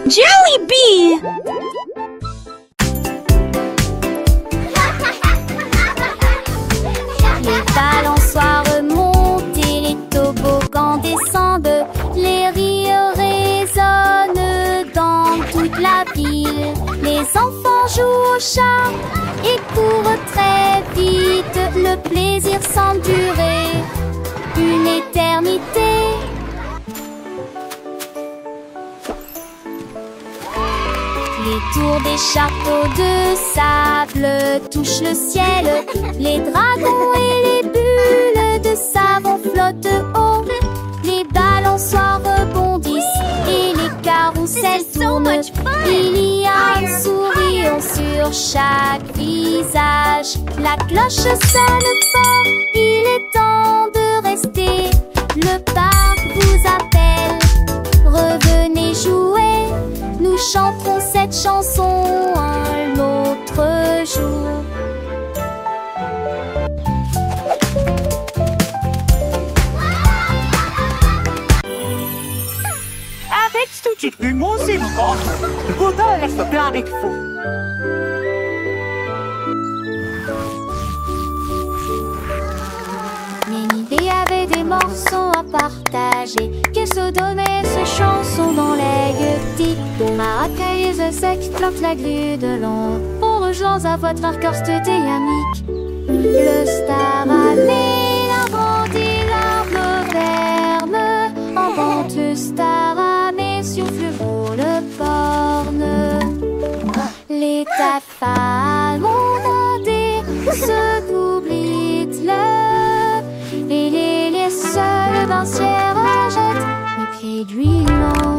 Jollibee! Les balançoires montent et les toboggans descendent. Les rires résonnent dans toute la ville. Les enfants jouent au chat et courent très vite. Le plaisir semble durer une éternité. Les tours des châteaux de sable touchent le ciel. Les dragons et les bulles de savon flottent haut. Les balançoires rebondissent et les carousels tournent. Il y a un sourire sur chaque visage. La cloche sonne fort, il est temps de rester. Le parc vous appelle, revenez jouer. Nous chanterons cette chanson un autre jour. Hättest du die Musik gemacht? Oder ist der Planet voll? Ménidé avait des morceaux à partager. Que se donnait ces chansons dans les gueutis. Maracaïs sec flotte la grue de long. Pour rejoindre à votre arcorste dynamique. Le star allait la grandi l'arbre ferme. En vente le star allait souffle pour le porne. Les tafales mondaient se doublent et les seuls bancières achètent les pieds d'huilant.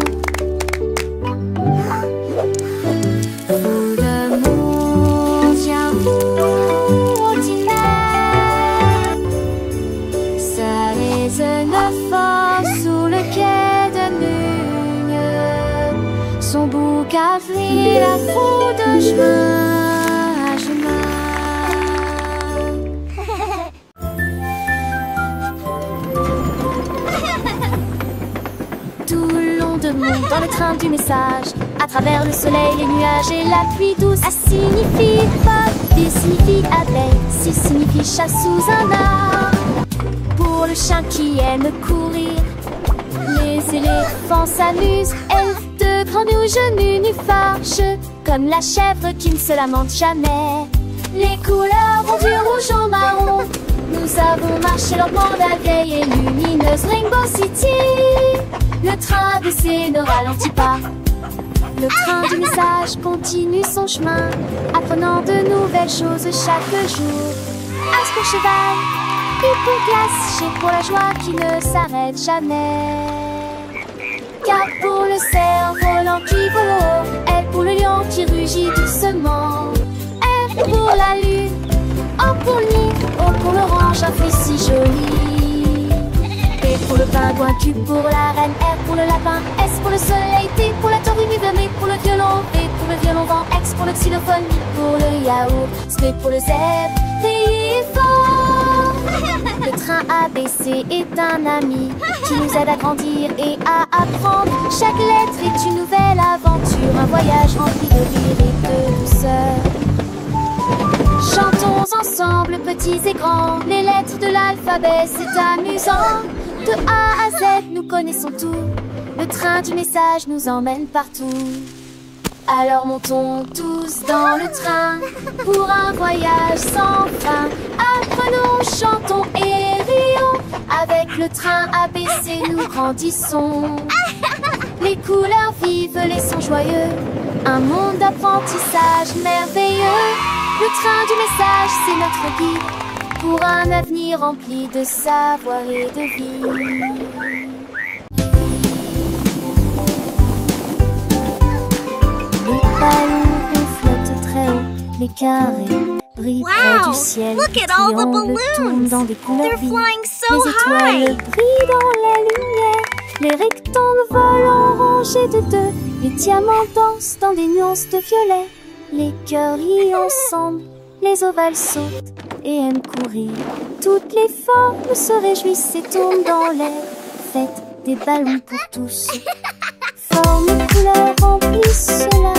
Tout le monde vient vous ordinaire. Ça résonne fort sous le quai de Nugne. Son bouc a pris la foule de chemin à chemin. Tout le long de monde dans le train du message. À travers le soleil, les nuages et la pluie douce. A signifie pas, B signifie abeille, C signifie chat sous un arbre. Pour le chien qui aime courir, les éléphants s'amusent. Elfe de grenouilles nunufarges, comme la chèvre qui ne se lamente jamais. Les couleurs vont du rouge au marron. Nous avons marché lentement la vieille et lumineuse Rainbow City. Le train d'essai ne ralentit pas. Le train du message continue son chemin, apprenant de nouvelles choses chaque jour. As pour cheval, U pour glace, G pour la joie qui ne s'arrête jamais. K pour le cerf-volant qui vole haut, L pour le lion qui rugit doucement. R pour la lune, O pour le nid, O pour l'orange, un fruit si joli. P pour le pingouin, Q pour la reine, R pour le lapin, S pour le soleil, T pour la tortue, M pour le violon, V pour le violon vent, X pour le xylophone, I pour le yaourt, S pour le zèbre, T est fort. Le train ABC est un ami qui nous aide à grandir et à apprendre. Chaque lettre est une nouvelle aventure, un voyage rempli de rire et de douceur. Chantons ensemble, petits et grands, les lettres de l'alphabet, c'est amusant. De A à Z, nous connaissons tout. Le train du message nous emmène partout. Alors montons tous dans le train pour un voyage sans fin. Apprenons, chantons et rions. Avec le train ABC, nous grandissons. Les couleurs vives, les sons joyeux. Un monde d'apprentissage merveilleux. Le train du message, c'est notre guide pour un avenir rempli de savoir et de vie. Les ballons flottent très haut, les carrés brillent près du ciel. Look at all the Triangles tournent balloons! dans des couleurs They're vives. flying so Les étoiles high! brillent dans la lumière. Les rectangles volent en rangées de deux. Les diamants dansent dans des nuances de violet. Les cœurs rient ensemble, les ovales sautent et aiment courir. Toutes les formes se réjouissent et tournent dans l'air. Faites des ballons pour tous. formes et couleurs remplissent cela.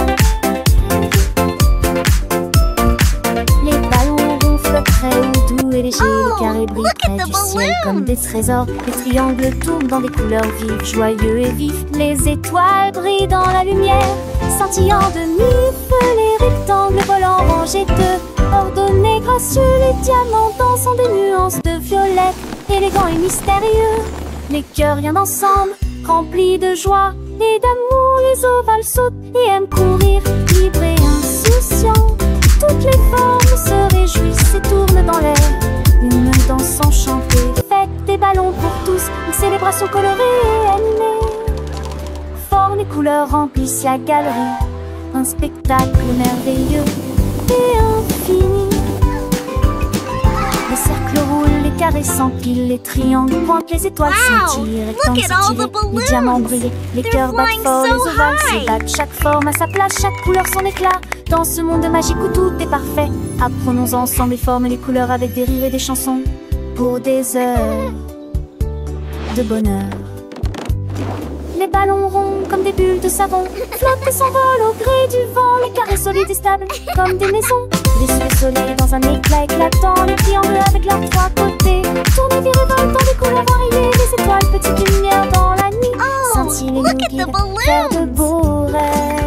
Les ballons ronds flottent très haut, doux et légers. Les carrés brillent près du ciel comme des trésors. Les triangles tournent dans des couleurs vives, joyeux et vifs. Les étoiles brillent dans la lumière, scintillant de mille feux. Les rectangles volants rangés de ordonnés gracieux. Les diamants dansant des nuances de violet, élégants et mystérieux. Les cœurs rien ensemble, remplis de joie et d'amour. Les ovales sautent et aiment courir, libres et insouciants. Toutes les formes se réjouissent et tournent dans l'air, une danse enchantée. Fête des ballons pour tous, une célébration colorée et animée. Formes et couleurs remplissent la galerie, un spectacle merveilleux et infini. Les cercles roulent, les carrés s'empilent, les triangles pointent, les étoiles scintillent, les rectangles s'étirent, les diamants brillent, les cœurs battent fort, les ovales s'ébattent. Chaque forme a sa place, chaque couleur son éclat. Dans ce monde magique où tout est parfait, apprenons ensemble les formes et les couleurs avec des rires et des chansons pour des heures de bonheur. Les ballons ronds comme des bulles de savon flottent et s'envolent au gré du vent. Les carrés solides et stables comme des maisons, déçus le soleil dans un éclat éclatant. Les triangles avec leurs trois côtés tournent et virevoltent dans des couleurs variées. Les étoiles, petites lumières dans la nuit, scintillent et nous guident vers de beaux rêves.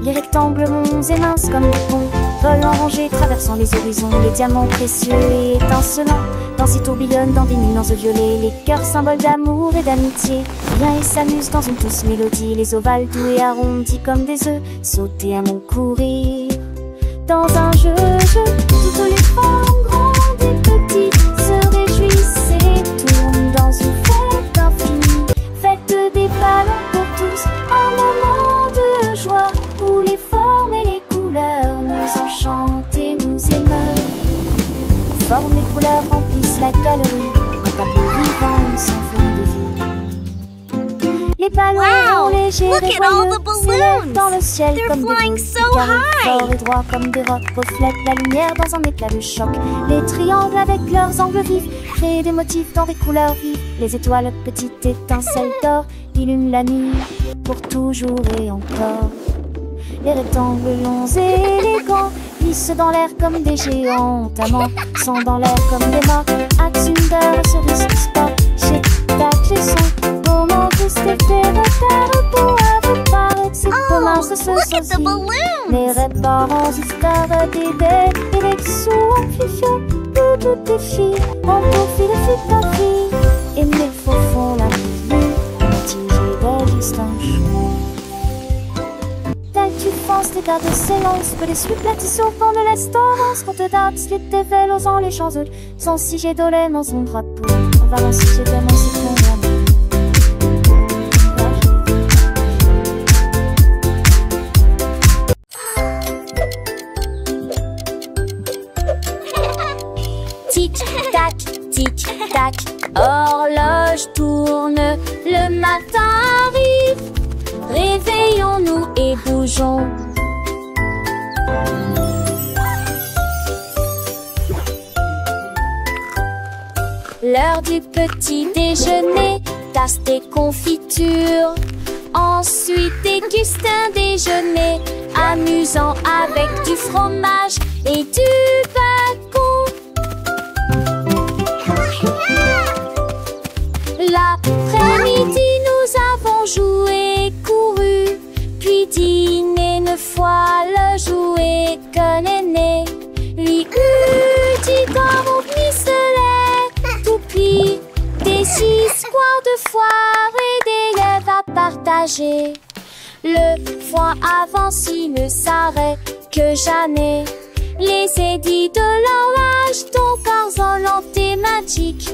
Les rectangles monts et minces comme des ponts volent en rangée, traversant les horizons. Les diamants précieux et étincelants dansent et tourbillonnent dans des nuances violets. Les cœurs symboles d'amour et d'amitié viennent et s'amusent dans une douce mélodie. Les ovales doux et arrondis comme des œufs sautent et aiment courir dans un jeu. Toutes les formes grandes et petites se réjouissent et tournent dans une fête infinie. Fête des ballons pour tous, un moment de joie où les formes et les couleurs nous enchantent et nous émeuvent. Formes et couleurs remplissent la galerie, un tableau vivant sans fond de vie. Les ballons légers et joyeux s'élèvent dans le ciel comme des boules. Les carrés forts et droits comme des rocs reflètent la lumière dans un éclat de choc. Les triangles avec leurs angles vifs créent des motifs dans des couleurs vives. Les étoiles, petites étincelles d'or, illuminent la nuit pour toujours et encore. Les rectangles longs et élégants glissent dans l'air comme des géants amants, sont dans l'air comme des mâts. Atsunder, cerise, sport, chez tac, les sons, moment juste et repères pour avec paraître, c'est comment ce sosie. Les réparants, histoires d'idées, et les dessous amplifiés, de toutes les filles, en profil de ta vie. Et mes faux font la vie, mitigée d'existence. Tu penses les gardes s'élancent, que les suppletitions font de l'estorance. Quand te dates, les dévelos en les champs sans si j'ai dolé dans son drapeau. On va si j'ai tellement si ton tic-tac, horloge tourne, le matin arrive. Réveillons-nous et bougeons. L'heure du petit déjeuner, tasse des confitures. Ensuite déguste un déjeuner amusant avec du fromage et du bacon. L'après-midi, nous avons joué, couru, puis dîné 9 fois le jouet que l'aîné lui eut dit dans mon pistolet. Tout pis, des histoires de foire et des lèvres à partager. Le foin avance, il ne s'arrête que jamais. Les édits de l'horloge, ton corps thématique.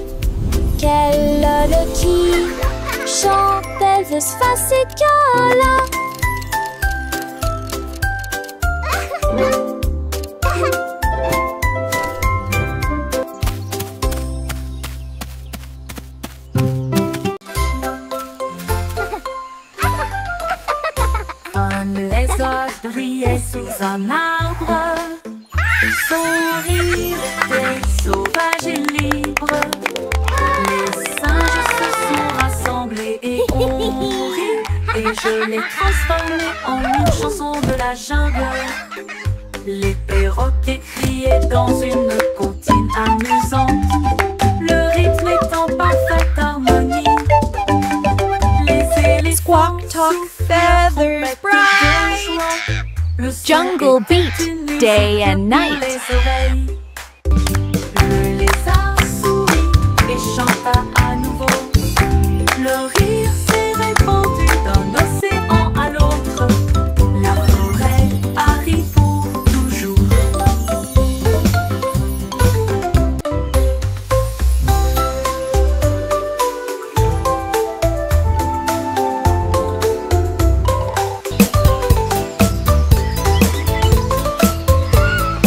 Quelle le qui chante, elle veut se passer de là. On laisse briller sous un arbre. Son rire était sauvage et libre. Les singes se sont rassemblés et et je l'ai transformée en une chanson de la jungle. Les perroquets criaient dans une comptine amusante. Le rythme est en parfaite harmonie. Les éléphants Squawk, talk, feathers, bright. Le son Jungle était beat, une musique day and pour night. les oreilles. Le lézard sourit et chanta à nouveau. Le rire s'est répandu d'un océan à l'autre. La forêt arrive pour toujours.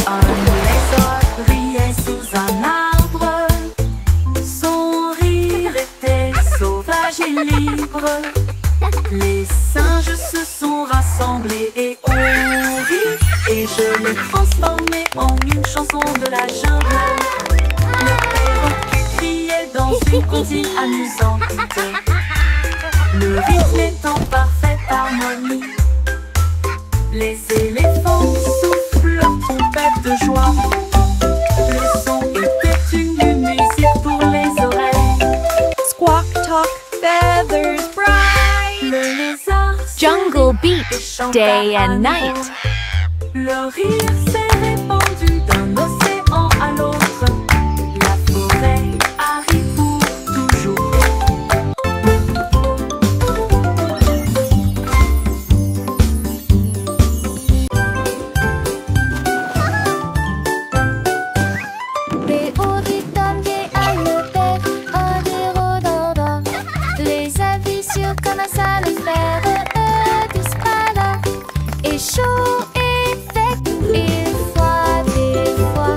Un lézard riait sous un arbre. Son rire était sauvage et libre. Les singes se sont rassemblés et ont ri. Et je l'ai transformé en une chanson de la jungle. Les perroquets criaient dans une comptine amusante. Le rythme est en parfaite harmonie. Les éléphants soufflent leur trompette de joie. Le son était une musique pour les oreilles. Squawk, talk, feathers, bright. Le lézard Jungle beat, et chanta day à and nouveau. night. Le rire s'est répandu d'un océan à l'autre. La forêt arrive pour toujours. Les avis sur comment ça le faire, tous pas là. Et chaud et sec, et froid des fois.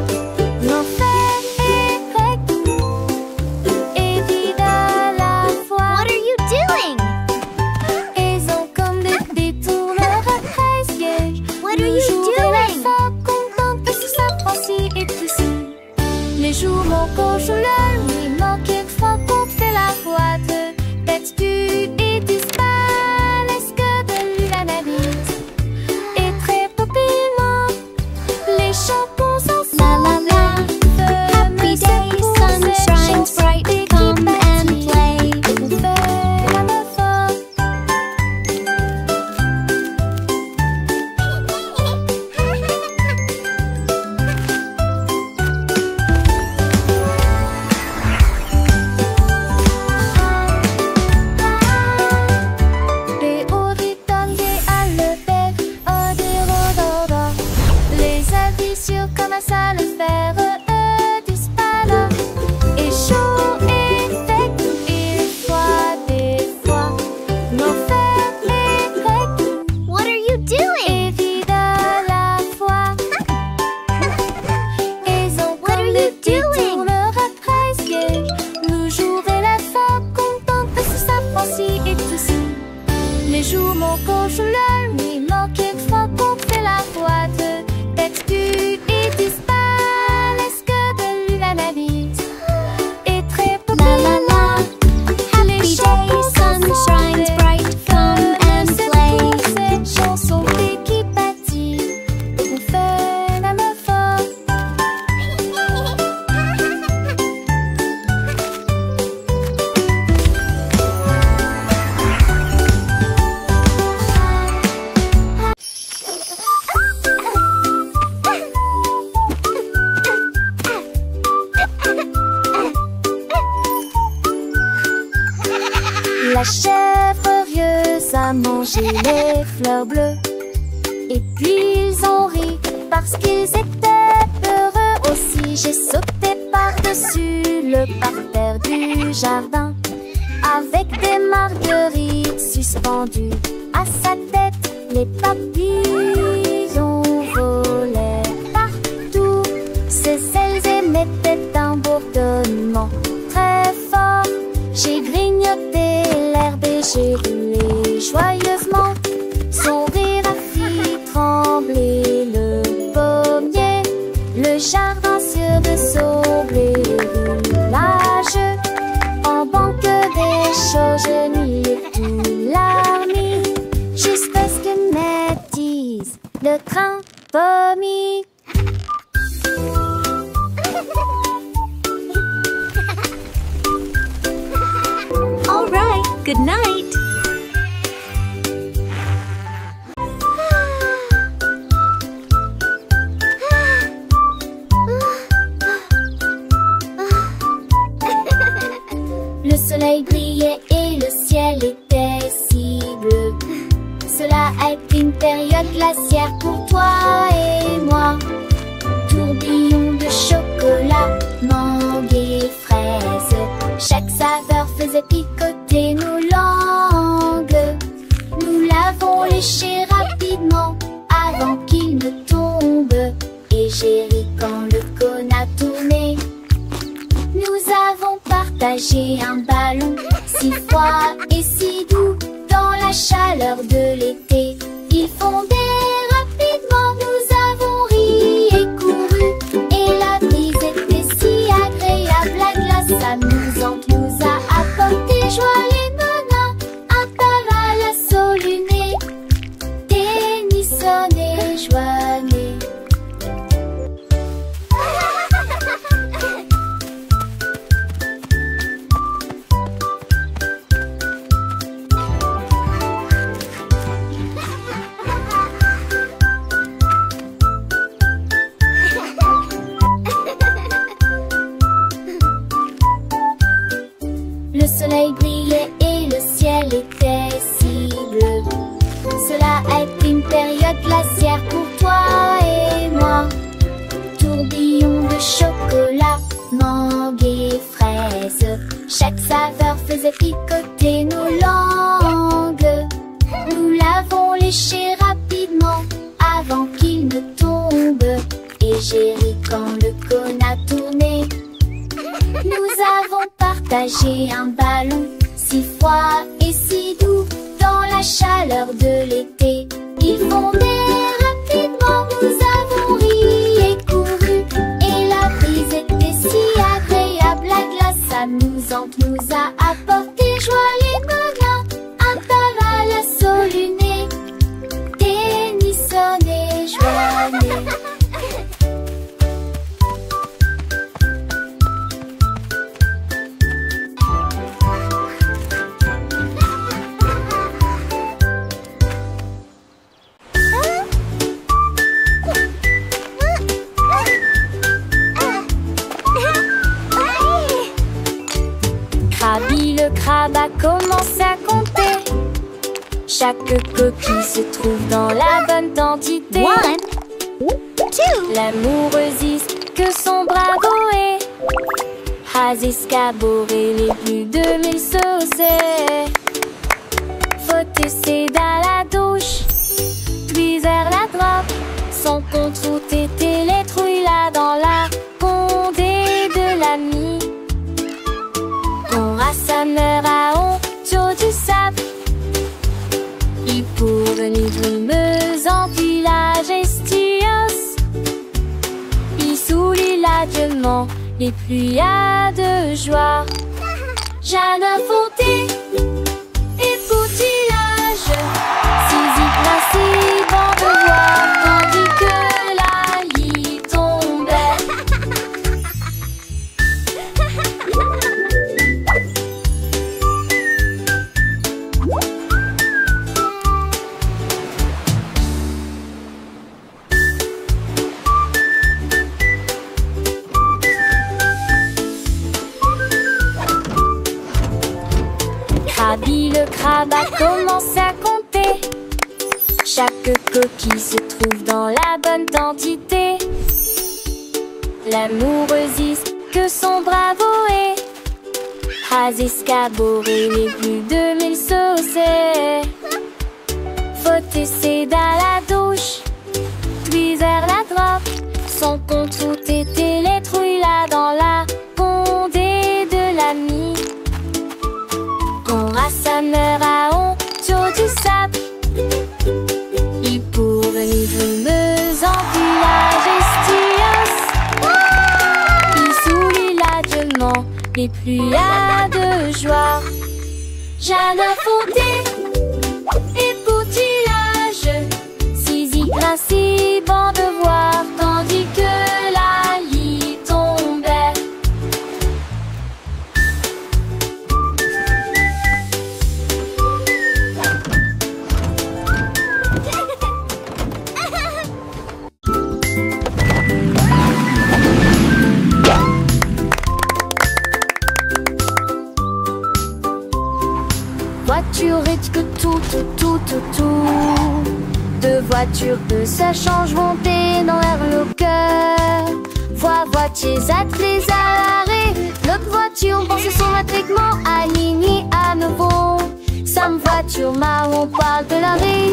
L'enfer est grec et vide à la fois. What are you doing? Ils ont comme des détourneurs à 13 pièges. What are you doing? Content que ça franchit et tout ça. Les jours manquent sur la nuit, manquent fois qu'on fait la boîte. Tête tu et disparaissent que de l'analyse. Et très populairement, les chansons sont La la la. Happy day, sun shines bright. Come and play. On fait la meuf fort. Les origami à le faire, oh des rododons. Les avis sur comment ça le faire, disent pas là. Et chaud et sec, et froid des fois. L'enfer est grec What are you doing? et vide à la fois. Ils ont What are comme you des doing? tourneurs à 13 pièges. Le jour et la fin, content que ça franchit et tout ça. Les jours manquent sur la nuit, manquent fois qu'on fait la boîte. Tête tu et disparaissent que de l'analyse. Et très La la la. Happy day, sun shines bright. Come and play. Cette chanson qui bâtit, on fait la meuf fort. La chèvre furieuse a mangé les fleurs bleues. Et puis ils ont ri parce qu'ils étaient heureux aussi. J'ai sauté par-dessus le parterre du jardin avec des marguerites suspendues à sa tête. Les papillons volaient partout. Ses ailes émettaient un bourdonnement très fort. J'ai grignoté l'herbe et j'ai roulé joyeusement. Son rire a fait trembler le pommier, le jardin sur de saublé roulage. En banque des choses, je n'y ai tout l'armée. train, vomi. All right, good night. Le soleil brillait et le ciel était si bleu. Cela a été une période glaciaire pour toi et moi. Tourbillon de chocolat, mangue et fraise. Chaque saveur faisait picoter nos langues. Nous l'avons léché rapidement avant qu'il ne tombe. Et j'ai ri quand le cône a tourné. Nous avons partagé un ballon si froid et si doux dans la chaleur de l'été. Il fondait rapidement, nous avons ri et couru. Et la brise était si agréable, la glace amusante nous a apporté joie. Les nanas, un taval à soluné, Tennyson et Joannée. Le soleil brillait et le ciel était si bleu. Cela a été une période glaciaire pour toi et moi. Tourbillon de chocolat, mangue et fraise. Chaque saveur faisait picoter nos langues. Nous l'avons léché rapidement avant qu'il ne tombe. Et j'ai ri quand le cône a tourné. Nous avons partagé un ballon si froid et si doux dans la chaleur de l'été. Il fondait rapidement, nous avons ri et couru. Et la brise était si agréable, la glace amusante nous a apporté joie. Les nanas, un taval à soluné, Tennyson et Joannée. Krabi le crabe a commencé à compter. Chaque coquille se trouve dans la bonne quantité. 1, 2. L'amoureuse que son bravo est. Has escaboré les plus de 1000 saucés. Faut essayer dans la douche, Tweezer la drop. Son compte route était les trouilles là dans la condé de l'ami. On rassembleur à honte du sable. Il pour venir drumeuse en village estios. Il soulit l'adieuement les pluies à de joie. Jeanne inventé et poutillage. Saisie principe en devoir tandis que la lit tombait. Krabi le crabe a commencé à compter. Chaque coquille se trouve dans la bonne quantité. L'amoureuse que son bravo est. Has escaboré les plus de 1000 saucés. Faut essayer dans la douche, Tweezer la drop. Son compte route était les trouilles là dans la condé de l'ami. On rassembleur à honte du sable. Il pour venir drumeuse en village estios. Il soulit l'adieuement les pluies à de joie. Jeanne inventé et poutillage. Saisie ainsi bon de voir, tandis que la lit tombait. Voiture et que tout. Deux voitures que ça change monter dans l'air le cœur. Voitiers attelés à l'arrêt. L'autre voiture pense son attriquement aligné à nouveau. Sam voiture marron parle de l'arrêt.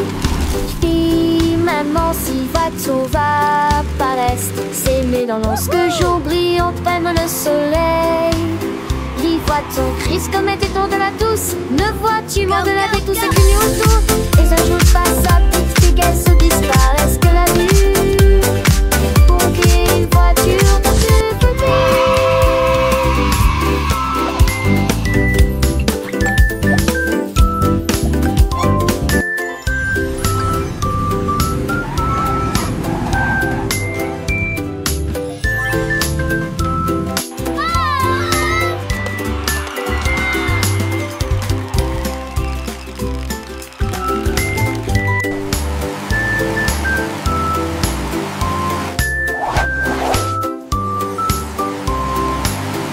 Puis maman si voiture va par l'est. S'aimer dans lorsque jour brillant prenne le soleil. Les voitures crisent comme des tours de la douce. Ne vois-tu de la vie tout ce qui nous autour. Et ça joue pas sa petite fille qu'elle se disparaisse que la vue. Pour qu'une voiture dans ce côté.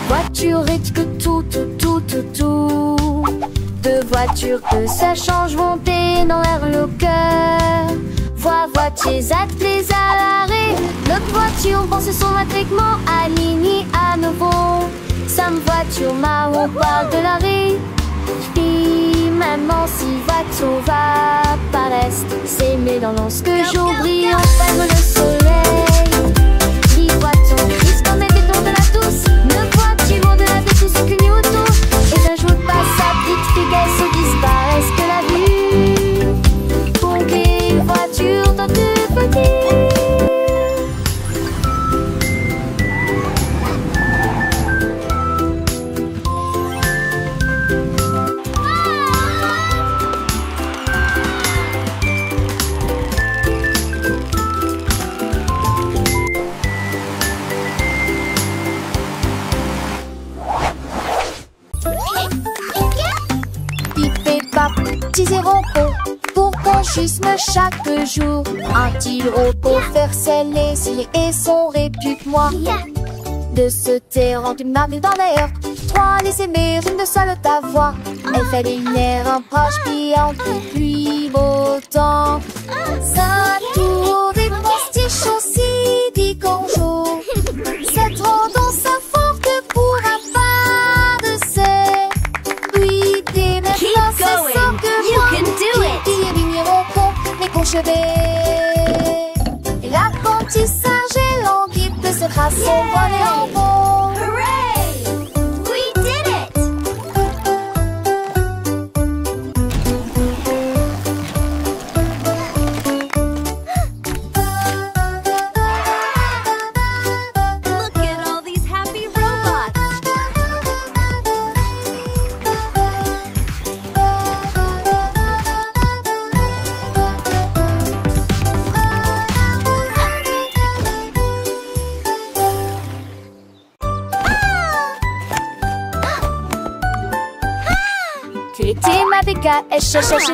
Voiture et que tout. Deux voitures que ça change monter dans l'air le cœur. Voitiers attelés à l'arrêt. L'autre voiture pense son attriquement aligné à nouveau. Sam voiture marron parle de l'arrêt. Puis maman si voiture va par l'est. S'aimer dans lorsque jour brillant prenne le soleil. Les voitures crisent comme des tours de la douce. Ne vois-tu de la vie tout ce que nous autour. Et n'ajoute pas sa petite fille qu'elle se disparaisse que la vue. Pour qu'une voiture dans tout petit. Petits et repos, pour conchisme chaque jour. Un-t-il repos faire sceller s'il et son répute-moi. De se taire en une marque dans l'air. Trois les aimer, une de seule ta voix. Elle fait une air un proche piant pluie beau temps. Sa tour des postiches aussi dit qu'on joue. Cette dans sa forte pour un pas de serre. Oui, des mères c'est ça que You can do it. Les conchevets. Et l'apprentissage est lent qui peut se tracer au volet en bon. Hooray! We did it! Look at all these happy robots.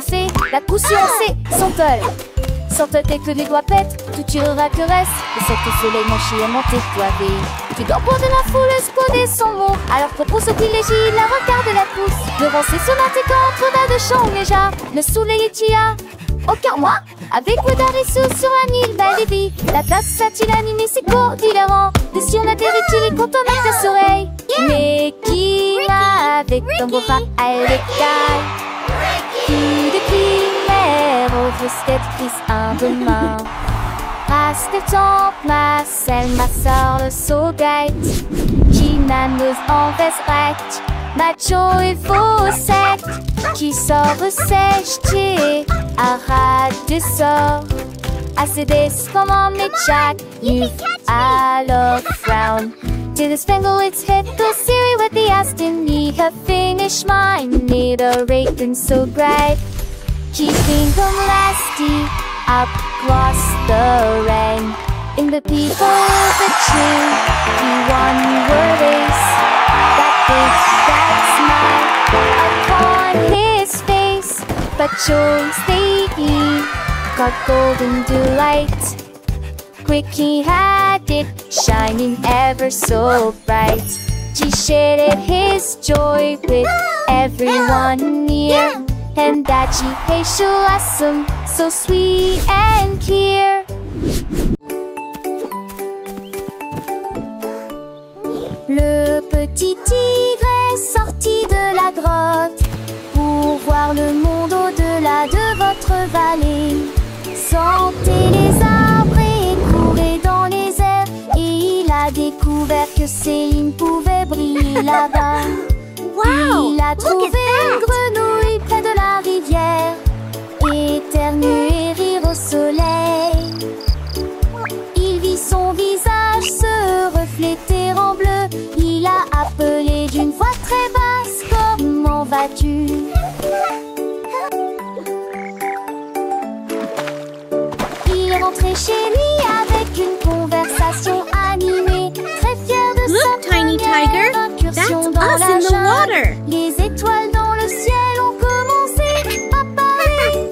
fait la poussière, c'est son tol. Sans te tête que les doigts pètent, tout tirera que reste. Et cette soleil manché à monter toivé. Tu dors pour de la foule exploder son mot. Alors que pour ce qui légit, la regarde la pousse. Devant ses sonates contre de chant déjà. Le soleil est tia. Aucun moi, avec Woodarisu sur un île belle et vie. La place a-t-il animé ses cours d'hilarant. De si on atterrit-il quand on a ses oreilles. Mais qui va avec ton beau bras à l'écaille? Qui depuis l'air au tête prise un demain. Passe le temps, ma selle, ma soeur, le saugate. Qui n'amuse en veste macho et faussette. Qui sort sèche, arrête de sort. Assez comment mais Jack, you alors frown. To the spangle its hit the Siri with the Aston. Ye have finished mine, need a rate and so bright. Keeping them lasty, across the rain. In the people of the tree, he won the race. That big, that smile upon his face. But chose they got golden delight. Quick he had it, shining ever so bright. He shared his joy with everyone near. And that she hey awesome, so sweet and clear. Le petit tigre est sorti de la grotte pour voir le monde au-delà de votre vallée. Sentez les arbres et courez dans les airs. Et il a découvert que Céline pouvait briller là-bas. Wow! Il a trouvé une grenouille près de la rivière, éternuer et rire au soleil. Il vit son visage se refléter en bleu. Il a appelé d'une voix très basse: comment vas-tu? Il est rentré chez lui avec une conversation animée, très fier de Look, sa Tiny Tiger, première that's incursion dans us la in the jungle. water. Les étoiles dans le ciel ont commencé à parler.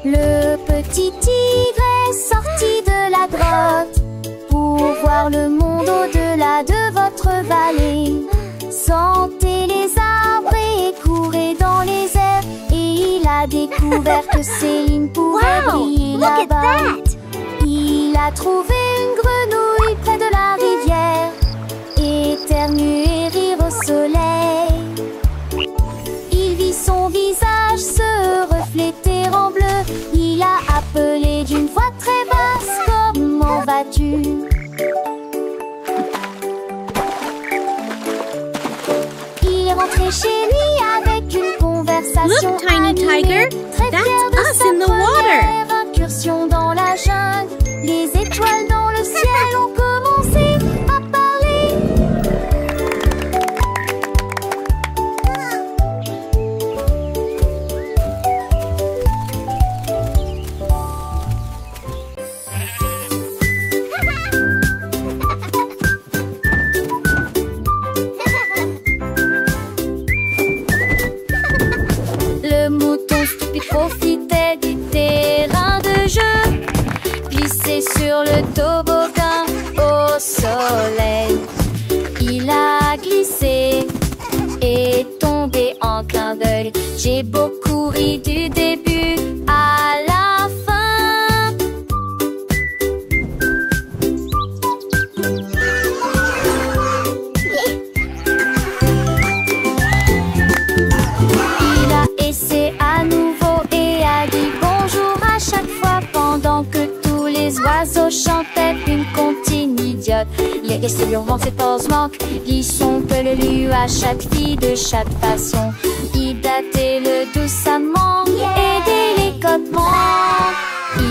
Le petit tigre est sorti de la grotte pour voir le monde au-delà de votre vallée. Sentez les arbres et courez dans les airs. Et il a découvert que Céline pouvait briller Look at là-bas. that! Il a trouvé une grenouille près de la rivière, éternuer et rire au soleil. Il vit son visage se refléter en bleu. Il a appelé d'une voix très basse: comment vas-tu? Il est rentré chez lui avec une conversation Look, Tiny animée, Tiger, très that's fier de us sa in the water. première incursion dans la jungle. Les étoiles dans le ciel ont commencé à parler. Le mouton stupide profitait du terrain de jeu, glissé sur le toboggan au soleil. Il a glissé et tombé en clin d'œil. J'ai beaucoup ri du début à la fin. Il a essayé à nouveau et a dit bonjour à chaque fois pendant que tous les oiseaux chantaient une comptine idiote. Il est resté hurlant ses pauses manquent, ils sont peu le lu à chaque fille de chaque façon. Il datait le doucement et délicatement.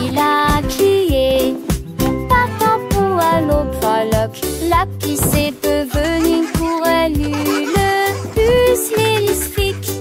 Il a crié partant pour à l'aube frolique. La pisse est devenue une courelle, le bus l'hélistrique.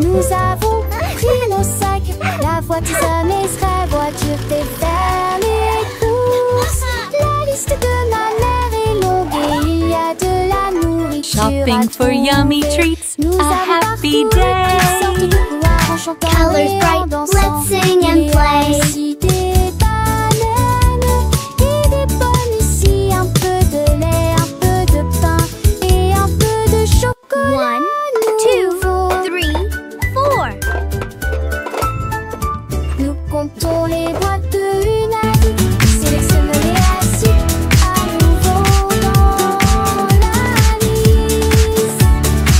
Nous avons pris nos sacs, la voiture s'amuserait, voiture t'es vers les courses. La liste de ma mère est longue et il y a de la nourriture Shopping à for trouver. yummy treats, Nous a avons happy parcouru day. toutes sortes de couloirs en chantant Colors et en bright, dansant. let's sing and Il y a play. aussi des bananes et des pommes ici, un peu de lait, un peu de pain et un peu de chocolat. 1, 2, 3, 4. Nous comptons les boîtes de une à une, sélectionnons les assiettes à nouveau dans la liste.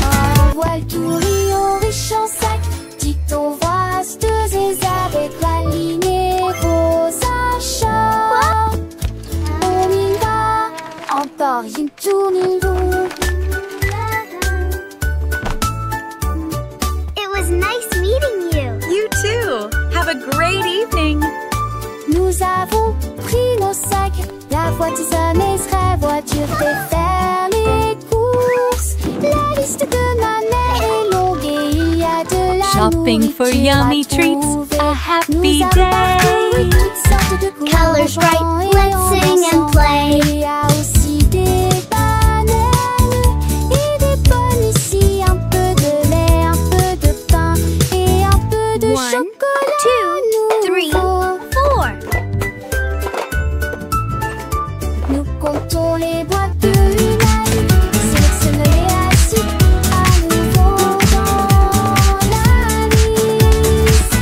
Un voile tout riant riche en sac, dit on voit astuces et avec aligner vos achats. On encore une tournure. It was nice meeting you. You too. Have a great evening. Nous avons pris nos sacs, la voiture Ezra, voiture fait faire les courses. La liste de ma mère est longue et il y a de la Shopping for nourriture yummy à treats, trouver. a happy Nous avons parcouru day. toutes sortes de couleurs Colors bright, en jouant et let's en sing and dansant. play. Il y a aussi des bananes et des pommes ici, un peu de lait, un peu de pain et un peu de 1, chocolat. 2, 3, 4. Nous comptons les boîtes de Human, sélectionnons-les assis à nouveau dans la liste.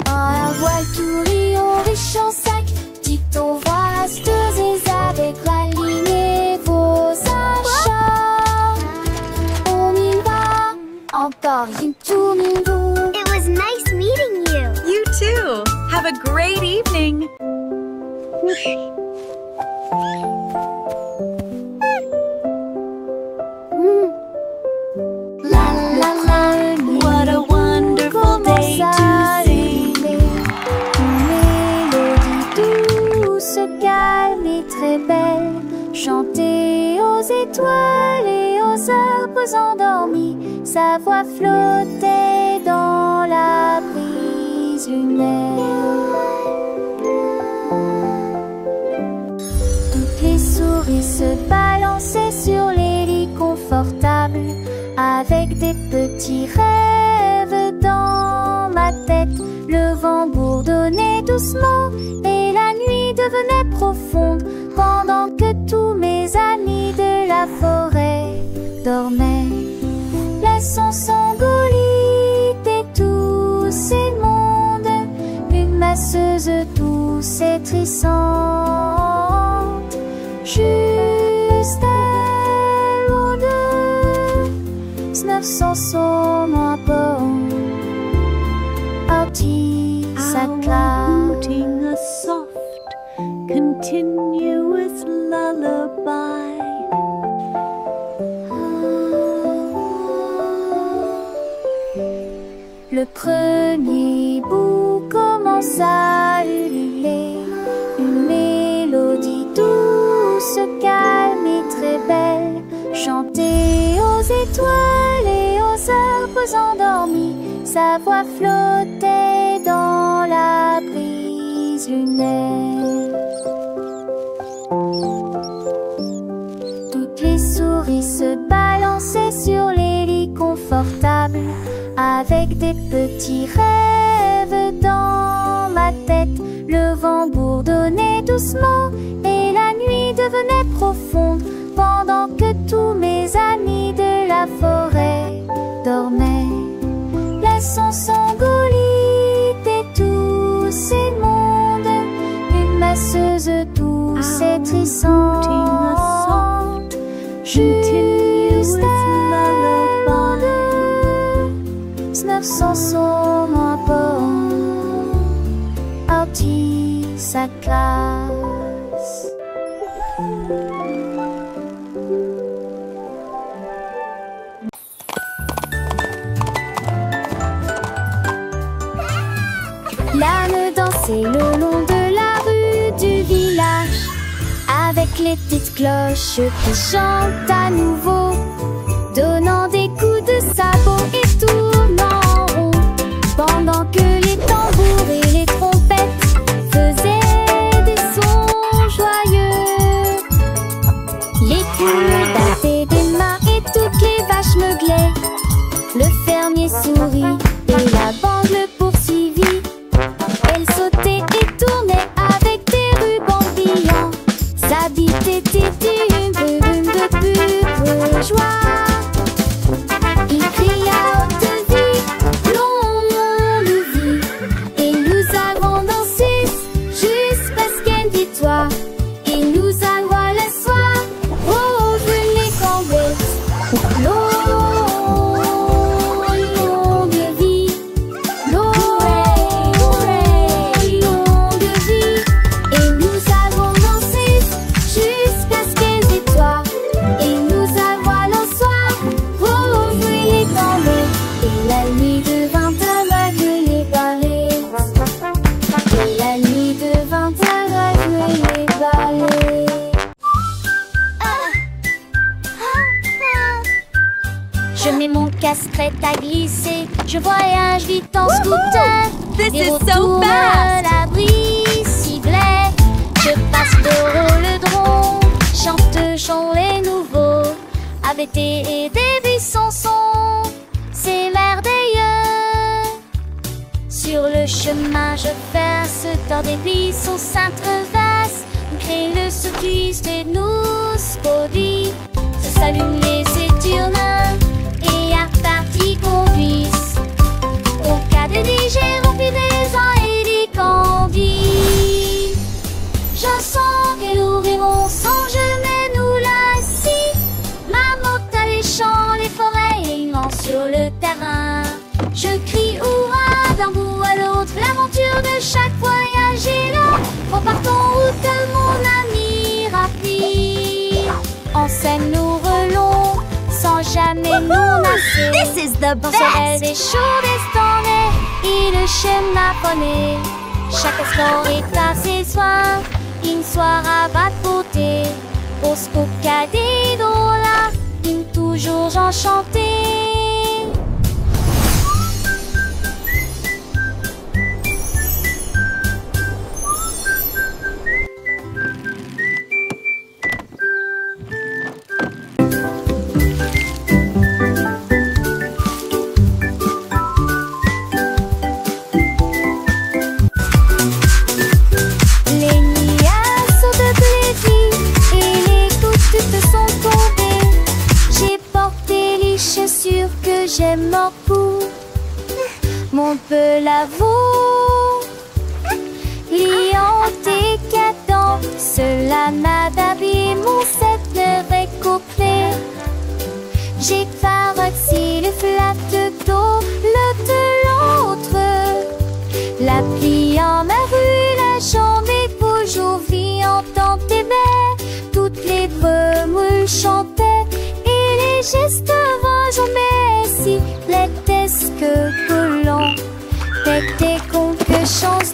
Un voile tout riant riche en sac, dicton voix astuces et avec la lignée vos achats. On y va, encore une tournure. It was nice meeting you. You too. Have a great evening. La la la, What a wonderful day to sing. Une mélodie douce, calme et très belle, chantée aux étoiles et aux arbres endormis. Sa voix flottait dans la brise lunaire. Toutes les souris se balançaient sur les lits confortables, avec des petits rêves dans ma tête. Le vent bourdonnait doucement et la nuit devenait profonde, pendant que tous mes amis de la forêt dormaient. Laissons Sangolite et tous ces mondes, une masseuse douce et trissante, juste elle ou deux, 900 sont moins bons, Artie sa classe. Fluting a soft, continuous lullaby. Le premier bout commence à ululer, une mélodie douce, calme et très belle, chantée aux étoiles et aux arbres endormis. Sa voix flottait dans la brise lunaire. Toutes les souris se balançaient sur les lits confortables, avec des petits rêves dans ma tête. Le vent bourdonnait doucement et la nuit devenait profonde, pendant que tous mes amis de la forêt dormaient. Laissons Sangolite et tous ces mondes, une masseuse douce et trissante, juste elle ou deux, 900 sont moins bons, Artie sa classe. L'âne dansait le long de la rue du village, avec les petites cloches qui chantent à nouveau, donnant des coups de sabot et tournant en rond, pendant que les tambours et les trompettes faisaient des sons joyeux. Les poules battaient des mains et toutes les vaches meuglaient. Le fermier sourit et la bande le poursuivit. Elle sautait et tournait avec des rubans brillants. Sa bite était une brume de pure joie. Il cria à haute Je voyage vite en scooter. This Et is so retourne fast. l'abri ciblé. Je passe le rhododendron, chante les nouveaux. ABT et des buissons sont, c'est merveilleux. Sur le chemin, je verse dans des buissons s'intreversent. Crée le cycliste et nous produit. Se s'allument les éturnins et à partie conduisent. Au cas de j'ai rempli des ans et des cambis. Je sens qu'elle ouvre mon sang, je mets nous là si. Ma moto à les champs, les forêts et immense sur le terrain. Je crie hurrah d'un bout à l'autre, l'aventure de chaque voyage est là. Repartons route mon ami rapide. En scène nous relons, sans jamais nous lasser. This is the Dans ce rêve best! des chauds destins et le schéma poney. Chaque instant est à ses soins, une soirée à beauté. Au scocadé là, une toujours enchantée. Les nuages sont de plaisir et les gouttes sont tombées. J'ai porté les chaussures que j'aime beaucoup. Mon peu l'avoue, liant et cadent, cela m'a d'habillé mon set récoupé. J'ai caressé le flat d'eau, le de l'autre. La pliant ma rue, la jambe est aujourd'hui entend tes baies. Toutes les remoules chantaient et les gestes vont mais si l'étesque collant. T'étais con que chance